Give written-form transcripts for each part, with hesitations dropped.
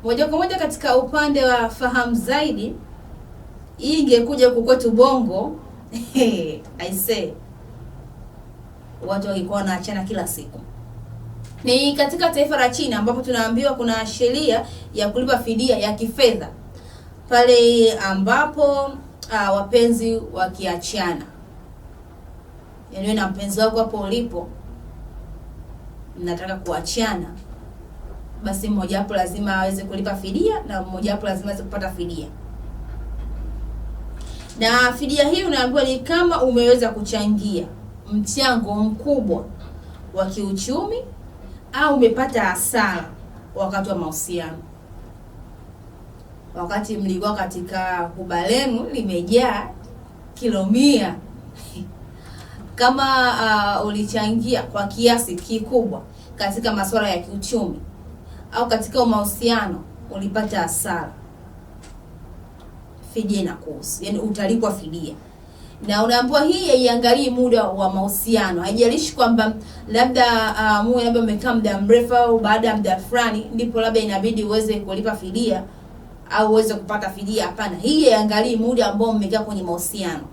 Moja kwa moja katika upande wa fahamu zaidi, hii ingekuja huku kwetu Bongo I say watu walikuwa wanaachana kila siku. Ni katika taifa la China ambapo tunaambiwa kuna sheria ya kulipa fidia ya kifedha pale ambapo wapenzi wakiachana. Yaani na mpenzi wako hapo ulipo mnataka kuachana, basi mmoja wapo lazima aweze kulipa fidia na mmoja wapo lazima aweze kupata fidia. Na fidia hii unaambiwa ni kama umeweza kuchangia mchango mkubwa wa kiuchumi au umepata hasara wakati wa mahusiano. Wakati mlikuwa katika kuba lenu limejaa kilo 100 kama ulichangia kwa kiasi kikubwa katika masuala ya kiuchumi au katika mahusiano ulipata hasara, fidia inakuhusu, yani utalipwa fidia. Na unaambiwa hii haiangalii muda wa mahusiano, haijalishi kwamba labda muwe labda umekaa muda mrefu au baada ya muda fulani ndipo labda inabidi uweze kulipa fidia au uweze kupata fidia. Hapana, hii haiangalii muda ambao mmekaa kwenye mahusiano.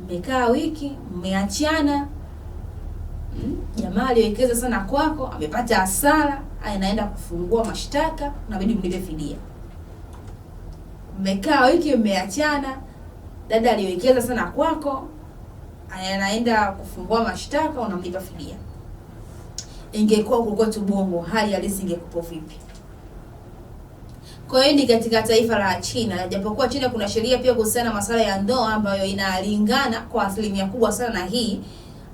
Mmekaa wiki, mmeachana, jamaa aliwekeza sana kwako, amepata hasara, anaenda kufungua mashtaka, inabidi mlipe fidia. Mmekaa wiki, mmeachana, dada aliwekeza sana kwako, anaenda kufungua mashtaka, unamlipa fidia. Ingekuwa kulikuwa tu Bongo, hali halisi ingekuwa vipi? Kwa hiyo ni katika taifa la China, japokuwa China kuna sheria pia kuhusiana na masuala ya ndoa ambayo inalingana kwa asilimia kubwa sana na hii,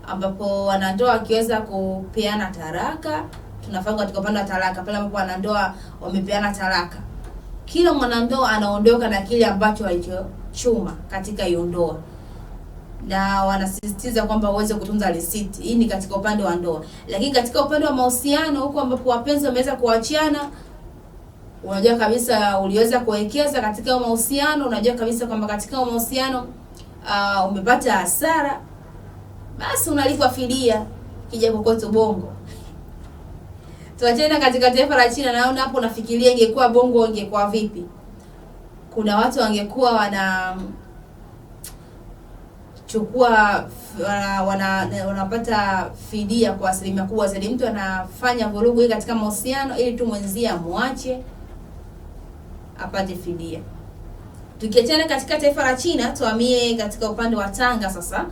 ambapo wanandoa wakiweza kupeana talaka, tunafahamu katika upande wa talaka, pale ambapo wanandoa wamepeana talaka, kila mwanandoa anaondoka na kile ambacho alichochuma katika hiyo ndoa, na wanasisitiza kwamba uweze kutunza risiti. Hii ni katika upande wa ndoa. Lakini katika upande wa mahusiano, huko ambapo wapenzi wameweza kuachana, unajua kabisa uliweza kuwekeza katika mahusiano, unajua kabisa kwamba katika mahusiano umepata hasara, basi unalipwa fidia. Kija kokote Bongo. Tuachane katika taifa la China, naona hapo nafikiria ingekuwa Bongo ingekuwa vipi? Kuna watu wangekuwa wanapata fidia kwa asilimia kubwa zaidi. Mtu anafanya vurugu hii katika mahusiano ili tu mwenzie amwache apate fidia. Tukiachana katika taifa la China, tuhamie katika upande wa Tanga sasa,